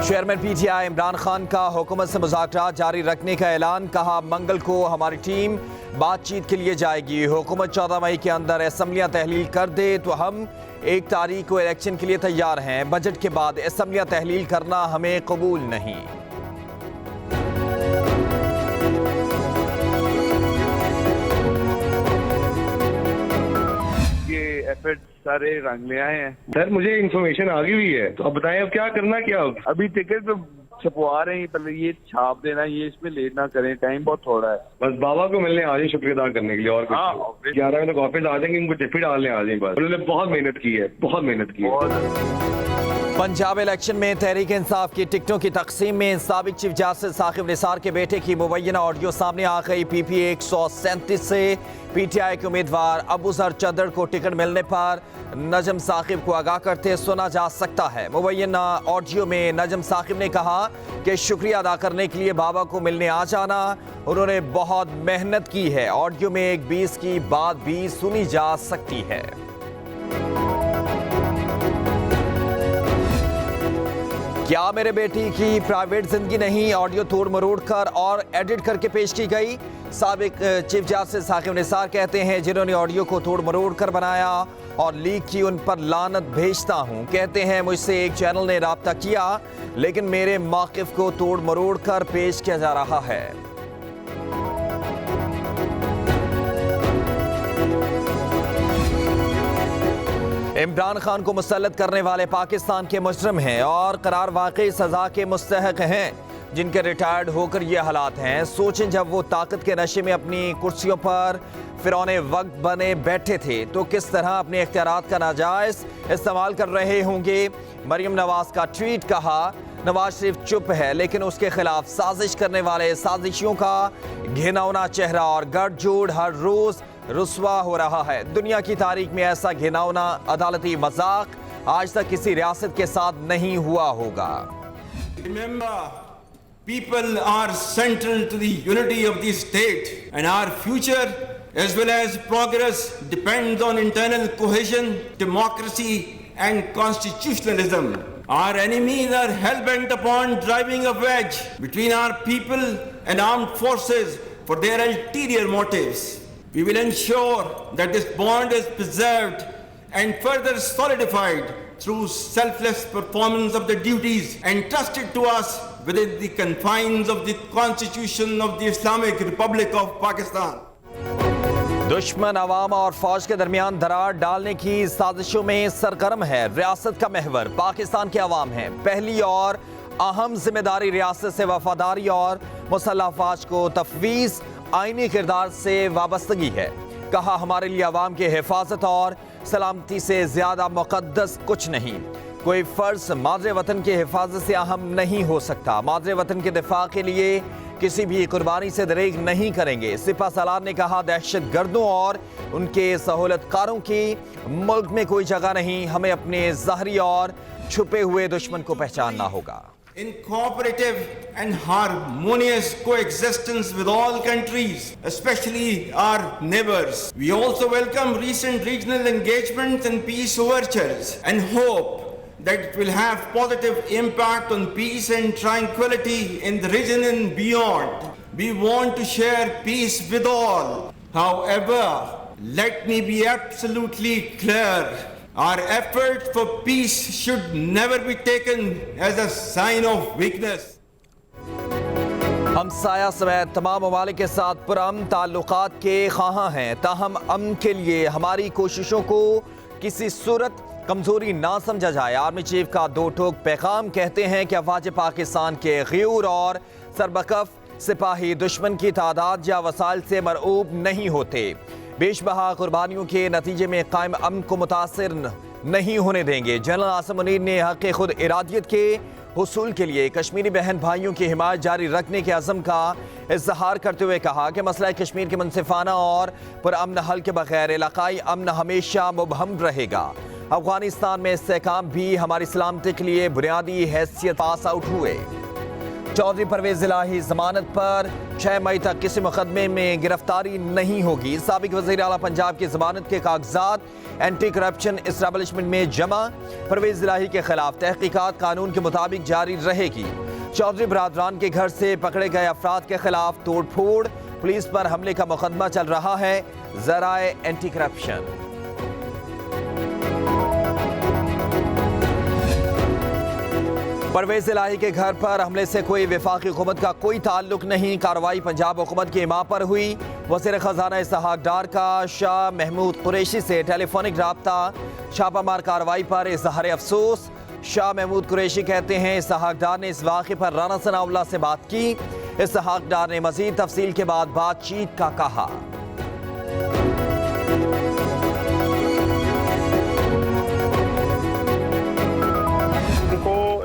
Chairman PTI Imran Khan का हुकूमत से मुज़ाकरात जारी रखने का ऐलान। कहा मंगल को हमारी टीम बातचीत के लिए जाएगी। हुकूमत 14 मई के अंदर असम्बलियाँ तहलील कर दे तो हम 1 तारीख को इलेक्शन के लिए तैयार हैं। बजट के बाद असम्बलियाँ तहलील करना हमें कबूल नहीं। एफर्ट सारे रंग ले आए हैं। सर मुझे इन्फॉर्मेशन आ गई हुई है, तो अब बताएं अब क्या करना, क्या अभी टिकट तो छपवा रहे हैं, पहले ये छाप देना, ये इसमें लेट ना करें, टाइम बहुत थोड़ा है। बस बाबा को मिलने आ जाए शुक्रिया अदा करने के लिए, और कुछ 11 बजे तक ऑफिस आ जाएंगे, उनको टिफिन डालने आ जाए। बस उन्होंने बहुत मेहनत की है, बहुत मेहनत की है। पंजाब इलेक्शन में तहरीक इंसाफ की टिकटों की तकसीम में साबिक चीफ जस्टिस साकिब निसार के बेटे की मुबैना ऑडियो सामने आ गई। पीपी 137 से पीटीआई के उम्मीदवार अबू जर चदर को टिकट मिलने पर नजम साकिब को आगाह करते सुना जा सकता है। मुबैना ऑडियो में नजम साकिब ने कहा कि शुक्रिया अदा करने के लिए बाबा को मिलने आ जाना, उन्होंने बहुत मेहनत की है। ऑडियो में एक 20 की बात भी सुनी जा सकती है। क्या मेरे बेटी की प्राइवेट जिंदगी नहीं ऑडियो तोड़ मरोड़ कर और एडिट करके पेश की गई। साबिक चीफ जस्टिस साकिब निसार कहते हैं जिन्होंने ऑडियो को तोड़ मरोड़ कर बनाया और लीक की उन पर लानत भेजता हूं। कहते हैं मुझसे एक चैनल ने राब्ता किया लेकिन मेरे मौक़िफ़ को तोड़ मरोड़ कर पेश किया जा रहा है। इमरान खान को मुसल्लत करने वाले पाकिस्तान के मुजरिम हैं और करार वाकई सजा के मुस्तहक हैं। जिनके रिटायर्ड होकर ये हालात हैं, सोचें जब वो ताकत के नशे में अपनी कुर्सियों पर फिरौने वक्त बने बैठे थे तो किस तरह अपने इख्तियारात का नाजायज इस्तेमाल कर रहे होंगे। मरियम नवाज का ट्वीट। कहा नवाज शरीफ चुप है लेकिन उसके खिलाफ साजिश करने वाले साजिशियों का घिनौना चेहरा और गठजोड़ हर रोज रुस्वा हो रहा है। दुनिया की तारीख में ऐसा घिनौना अदालती मजाक आज तक किसी रियासत के साथ नहीं हुआ होगा। Remember, people are central to the unity of the state, and our future as well as progress depends on internal cohesion, democracy and constitutionalism. Our enemies are hell-bent upon driving a wedge between our people and armed forces for their ulterior motives. We will ensure that this bond is preserved and further solidified through selfless performance of the duties entrusted to us within the confines of the Constitution of the Islamic Republic of Pakistan. दुश्मन अवाम और फौज के दरमियान दरार डालने की साजिशों में सरगर्म है। रियासत का महवर पाकिस्तान के अवाम है। पहली और अहम जिम्मेदारी रियासत से वफादारी और मुसल्लह अफवाज को तफवीज़ आईनी किरदार से वाबस्तगी है। कहा हमारे लिए अवाम की हिफाजत और सलामती से ज़्यादा मुक़द्दस कुछ नहीं। कोई फ़र्ज़ मादरे वतन की हिफाजत से अहम नहीं हो सकता। मादरे वतन के दिफा के लिए किसी भी कुर्बानी से दरेग नहीं करेंगे। सिपा सलार ने कहा दहशत गर्दों और उनके सहूलतकारों की मुल्क में कोई जगह नहीं। हमें अपने ज़ाहरी और छुपे हुए दुश्मन को पहचानना होगा। In cooperative and harmonious coexistence with all countries, especially our neighbors. We also welcome recent regional engagements and peace overtures and hope that it will have positive impact on peace and tranquility in the region and beyond. We want to share peace with all. However, let me be absolutely clear. Our effort for peace should never be taken as a sign of weakness. हम साया समेत तमाम ममालिक के साथ पुरअमन ताल्लुकात के ख्वाहां हैं, ताहम अमन के लिए हमारी कोशिशों को किसी सूरत कमजोरी ना समझा जाए। आर्मी चीफ का दो टोक पैगाम। कहते हैं कि अफवाज पाकिस्तान के ग़यूर और सरबकफ सिपाही दुश्मन की तादाद या वसाइल से मरऊब नहीं होते। बेशबहा कुर्बानियों के नतीजे में कायम अमन को मुतासिर नहीं होने देंगे। जनरल आसिम मुनीर ने हक़ खुद इरादियत के हुसूल के लिए कश्मीरी बहन भाइयों की हिमायत जारी रखने के अज़म का इज़हार करते हुए कहा कि मसला कश्मीर के मुनसिफाना और पुरअमन हल के बगैर इलाकाई अमन हमेशा मुबहम रहेगा। अफगानिस्तान में इस्तेहकाम भी हमारी सलामती के लिए बुनियादी हैसियत पास आउट हुए। चौधरी परवेज इलाही जमानत पर 6 मई तक किसी मुकदमे में गिरफ्तारी नहीं होगी। साबिक वज़ीर आला पंजाब की जमानत के कागजात एंटी करप्शन एस्टैब्लिशमेंट में जमा। परवेज इलाही के खिलाफ तहकीकात कानून के मुताबिक जारी रहेगी। चौधरी बरादरान के घर से पकड़े गए अफराद के खिलाफ तोड़ फोड़, पुलिस पर हमले का मुकदमा चल रहा है। जराए एंटी करप्शन। परवेज इलाही के घर पर हमले से कोई वफाकी हुकूमत का कोई ताल्लुक नहीं। कार्रवाई पंजाब हुकूमत की इमाम पर हुई। वज़ीर ख़जाना इसहाक डार का शाह महमूद कुरैशी से टेलीफोनिक राब्ता। छापामार कार्रवाई पर इजहार अफसोस। शाह महमूद कुरैशी कहते हैं इसहाक डार ने इस वाक़े पर राना सनाउल्लाह से बात की। इसहाक डार ने मज़ीद तफसील के बाद बातचीत का कहा।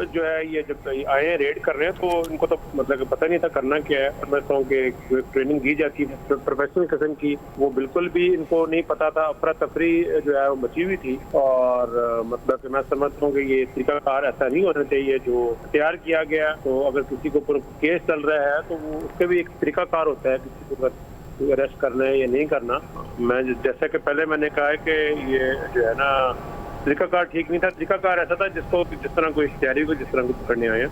जो है ये जब आए हैं रेड कर रहे हैं तो इनको तो मतलब पता नहीं था करना क्या है। मैं समझता हूँ कि ट्रेनिंग दी जाती है प्रोफेशनल किस्म की, वो बिल्कुल भी इनको नहीं पता था। अफरा तफरी जो है वो मची हुई थी और मतलब मैं समझता हूँ कि ये तरीकाकार ऐसा नहीं होना चाहिए जो तैयार किया गया। तो अगर किसी को केस चल रहा है तो वो उसका भी एक तरीकाकार होता है किसी को अरेस्ट करना है या नहीं करना। मैं जैसा कि पहले मैंने कहा है कि ये जो है ना तरीकाकार ठीक नहीं था। तरीकाकार ऐसा था जिसको जिस तरह कोई इश्तिहारी को जिस तरह को पकड़ने आए।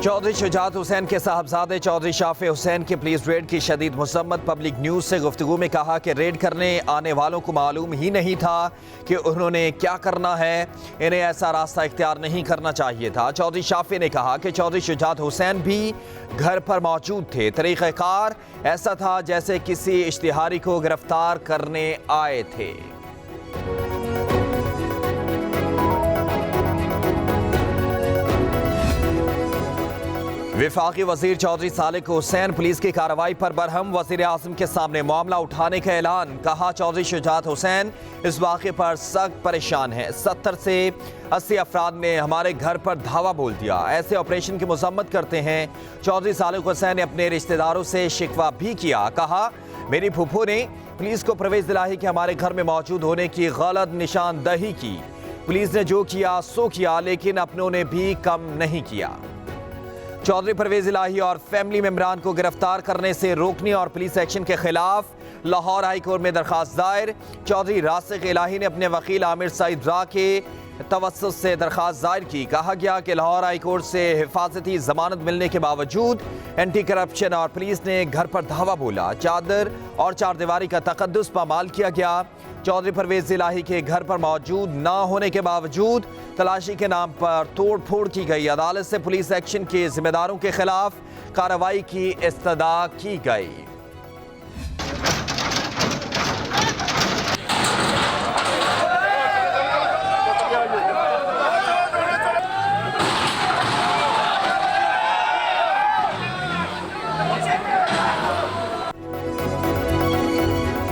चौधरी शुजात हुसैन के साहबजादे चौधरी शाफे हुसैन की पुलिस रेड की शदीद मुसम्मत। पब्लिक न्यूज से गुफ्तगू में कहा कि रेड करने आने वालों को मालूम ही नहीं था कि उन्होंने क्या करना है। इन्हें ऐसा रास्ता इख्तियार नहीं करना चाहिए था। चौधरी शाफे ने कहा कि चौधरी शुजात हुसैन भी घर पर मौजूद थे। तरीक़ाकार ऐसा था जैसे किसी इश्तिहारी को गिरफ्तार करने आए थे। वफाकी वजीर चौधरी सालिक हुसैन पुलिस की कार्रवाई पर बरहम। वजीर आज़म के सामने मामला उठाने का ऐलान। कहा चौधरी शुजात हुसैन इस वाक़े पर सख्त परेशान है। 70 से 80 अफराद ने हमारे घर पर धावा बोल दिया। ऐसे ऑपरेशन की मजम्मत करते हैं। चौधरी सालिक हुसैन ने अपने रिश्तेदारों से शिकवा भी किया। कहा मेरी फूफो ने पुलिस को परवेज इलाही के हमारे घर में मौजूद होने की गलत निशानदही की। पुलिस ने जो किया सो किया, लेकिन अपनों ने भी कम नहीं किया। चौधरी परवेज इलाही और फैमिली मेंबरान को गिरफ्तार करने से रोकने और पुलिस एक्शन के खिलाफ लाहौर हाई कोर्ट में दरखास्त दायर। चौधरी रासिक इलाही ने अपने वकील आमिर सईद रा के तवस्सुत से दरखास्त दायर की। कहा गया कि लाहौर हाई कोर्ट से हिफाजती जमानत मिलने के बावजूद एंटी करप्शन और पुलिस ने घर पर धावा बोला। चादर और चारदीवारी का तकद्दुस पामाल किया गया। चौधरी परवेज इलाही के घर पर मौजूद न होने के बावजूद तलाशी के नाम पर तोड़ फोड़ की गई। अदालत से पुलिस एक्शन के जिम्मेदारों के खिलाफ कार्रवाई की इस्तदा की गई।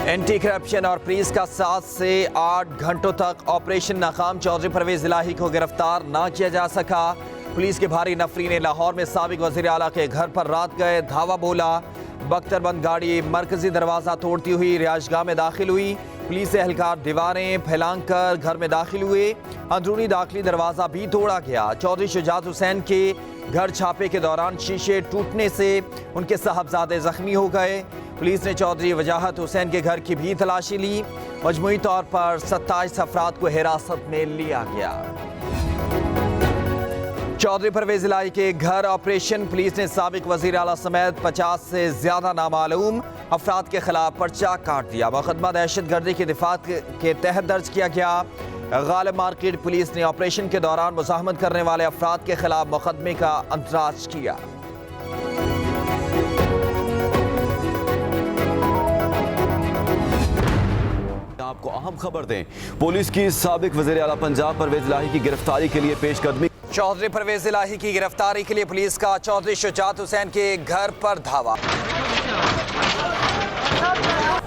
एंटी करप्शन और पुलिस का 7 से 8 घंटों तक ऑपरेशन नाकाम। चौधरी परवेज इलाही को गिरफ्तार ना किया जा सका। पुलिस के भारी नफरी ने लाहौर में साबिक वज़ीर आला के घर पर रात गए धावा बोला। बख्तरबंद गाड़ी मरकजी दरवाज़ा तोड़ती हुई रिहायशगाह में दाखिल हुई। पुलिस एहलकार दीवारें फैलाकर घर में दाखिल हुए। अंदरूनी दाखिली दरवाज़ा भी तोड़ा गया। चौधरी शुजात हुसैन के घर छापे के दौरान शीशे टूटने से उनके साहबजादे जख्मी हो गए। पुलिस ने चौधरी वजाहत हुसैन के घर की भी तलाशी ली। मजमूई तौर पर 27 अफराद को हिरासत में लिया गया। चौधरी परवेज इलाही के घर ऑपरेशन। पुलिस ने साबिक वज़ीर आला समेत 50 से ज्यादा नामालूम अफराद के खिलाफ पर्चा काट दिया। मुकदमा दहशत गर्दी की दिफात के तहत दर्ज किया गया। गालिब मार्केट पुलिस ने ऑपरेशन के दौरान मुज़ाहमत करने वाले अफराद के खिलाफ मुकदमे का अंतराज किया। आपको अहम खबर दें, पुलिस की साबिक वज़ीर आला पंजाब परवेज इलाही की गिरफ्तारी के लिए पेशकदमी। चौधरी परवेज इलाही की गिरफ्तारी के लिए पुलिस का चौधरी शुजात हुसैन के घर पर धावा।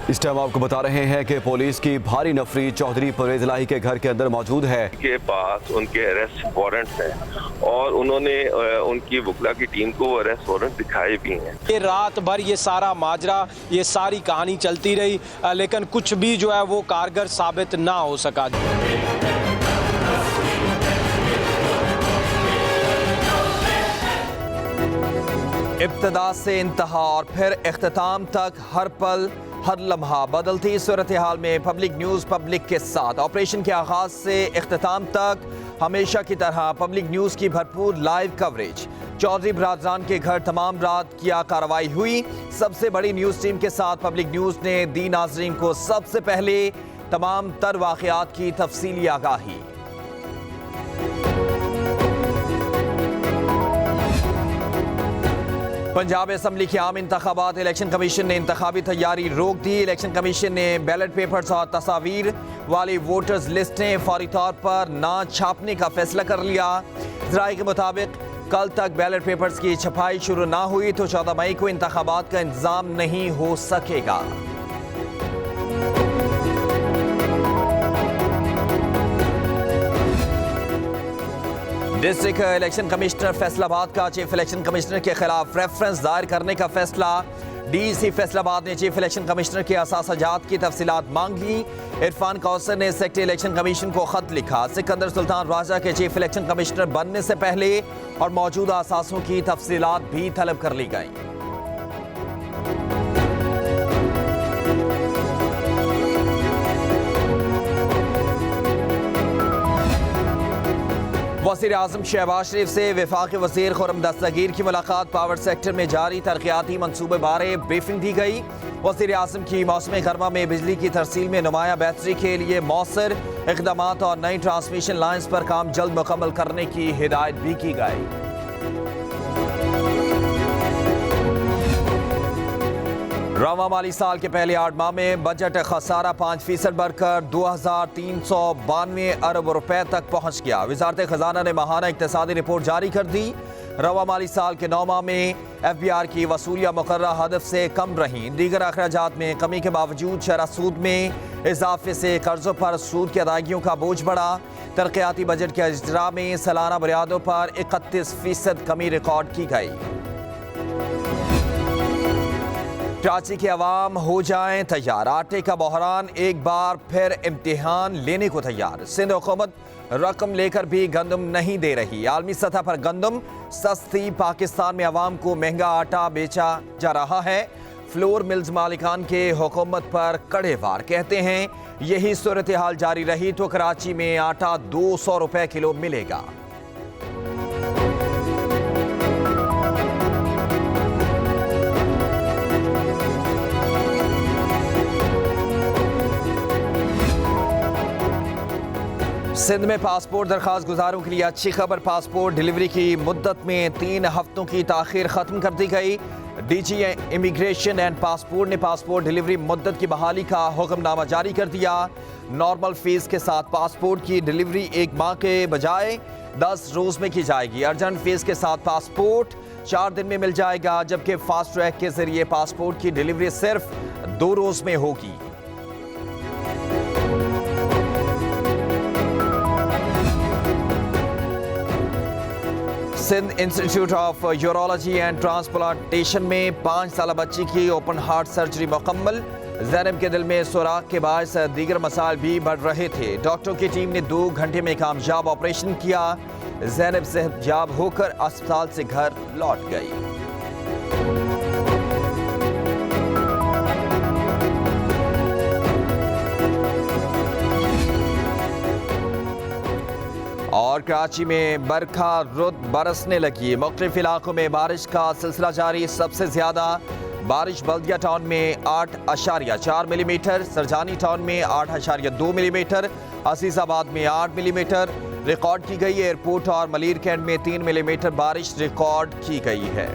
इस टाइम आपको बता रहे हैं कि पुलिस की भारी नफरी चौधरी परवेज इलाही के घर के अंदर मौजूद है। के पास उनके अरेस्ट वारंट्स हैं और उन्होंने उनकी वकला की टीम को अरेस्ट वारंट दिखाए भी हैं। ये रात भर ये सारा माजरा, ये सारी कहानी चलती रही, लेकिन कुछ भी जो है वो कारगर साबित ना हो सका। इब्तिदा से इंतहा और फिर इख्तिताम तक हर पल हर लम्हा बदलती सूरत हाल में पब्लिक न्यूज़ पब्लिक के साथ। ऑपरेशन के आगाज से इख्तिताम तक हमेशा की तरह पब्लिक न्यूज़ की भरपूर लाइव कवरेज। चौधरी बरादरान के घर तमाम रात किया कार्रवाई हुई। सबसे बड़ी न्यूज़ टीम के साथ पब्लिक न्यूज़ ने दी नाजरीन को सबसे पहले तमाम तर वाक़यात की तफसीली आगाही। पंजाब असम्बली के आम इंतखाबात, इलेक्शन कमीशन ने इंतखाबी तैयारी रोक दी। इलेक्शन कमीशन ने बैलेट पेपर्स और तस्वीर वाली वोटर्स लिस्टें फौरी तौर पर ना छापने का फैसला कर लिया। ज़राए के मुताबिक कल तक बैलेट पेपर्स की छपाई शुरू ना हुई तो 14 मई को इंतखाबात का इंतजाम नहीं हो सकेगा। डिस्ट्रिक्ट इलेक्शन कमिश्नर फैसलाबाद का चीफ इलेक्शन कमिश्नर के खिलाफ रेफरेंस दायर करने का फैसला। डीसी फैसलाबाद ने चीफ इलेक्शन कमिश्नर के असासाजात की तफसीलात मांग ली। इरफान कौसर ने सेक्रेटरी इलेक्शन कमीशन को खत लिखा। सिकंदर सुल्तान राजा के चीफ इलेक्शन कमिश्नर बनने से पहले और मौजूदा असासों की तफसीलात भी तलब कर ली गई। वज़ीर आज़म शहबाज शरीफ से वफाकी वज़ीर खुर्रम दस्तगीर की मुलाकात। पावर सेक्टर में जारी तरक्याती मनसूबे बारे ब्रीफिंग दी गई। वज़ीर आज़म की मौसम गर्मा में बिजली की तरसील में नुमाया बेहतरी के लिए मौसर इक़दामात और नई ट्रांसमिशन लाइन्स पर काम जल्द मुकम्मल करने की हिदायत भी की गई। रवा माली साल के पहले 8 माह में बजट खसारा 5% बढ़कर 2392 अरब रुपए तक पहुंच गया। वजारत खजाना ने माहाना इक्तिसादी रिपोर्ट जारी कर दी। रवा माली साल के 9 माह में FBR की वसूलियाँ मुकर्रर हदफ से कम रहीं। दीगर अखराजात में कमी के बावजूद शरह सूद में इजाफे से कर्जों पर सूद की अदायगियों का बोझ बढ़ा। तरक्याती बजट के इजरा में सालाना बुनियादों पर 31% कमी रिकॉर्ड की गई। कराची के अवाम हो जाएं तैयार, आटे का बहरान एक बार फिर इम्तिहान लेने को तैयार। सिंध हुकूमत रकम लेकर भी गंदम नहीं दे रही। आलमी सतह पर गंदम सस्ती, पाकिस्तान में अवाम को महंगा आटा बेचा जा रहा है। फ्लोर मिल्स मालिकान के हुकूमत पर कड़े वार, कहते हैं यही सूरत हाल जारी रही तो कराची में आटा 200 रुपए किलो मिलेगा। सिंध में पासपोर्ट दरखास्त गुजारों के लिए अच्छी खबर। पासपोर्ट डिलीवरी की मुद्दत में 3 हफ्तों की ताखीर खत्म कर दी गई। DG इमिग्रेशन एंड पासपोर्ट ने पासपोर्ट डिलीवरी मुद्दत की बहाली का हुक्मनामा जारी कर दिया। नॉर्मल फीस के साथ पासपोर्ट की डिलीवरी 1 माह के बजाय 10 रोज में की जाएगी। अर्जेंट फीस के साथ पासपोर्ट 4 दिन में मिल जाएगा, जबकि फास्ट ट्रैक के जरिए पासपोर्ट की डिलीवरी सिर्फ 2 रोज में होगी। Sindh institute of urology and transplantation में 5 साल बच्ची की ओपन हार्ट सर्जरी मुकम्मल। ज़ैनब के दिल में सुराख के बायस दीगर मसाइल भी बढ़ रहे थे। डॉक्टरों की टीम ने 2 घंटे में कामयाब ऑपरेशन किया। ज़ैनब सेहतयाब होकर अस्पताल से घर लौट गई। और कराची में बरखा रुत बरसने लगी। मुख्तलिफ इलाकों में बारिश का सिलसिला जारी। सबसे ज्यादा बारिश बल्दिया टाउन में 8.4 मिलीमीटर, सरजानी टाउन में 8.2 मिलीमीटर, असीसाबाद में 8 मिलीमीटर रिकॉर्ड की गई। एयरपोर्ट और मलीर कैंट में 3 मिलीमीटर बारिश रिकॉर्ड की गई है।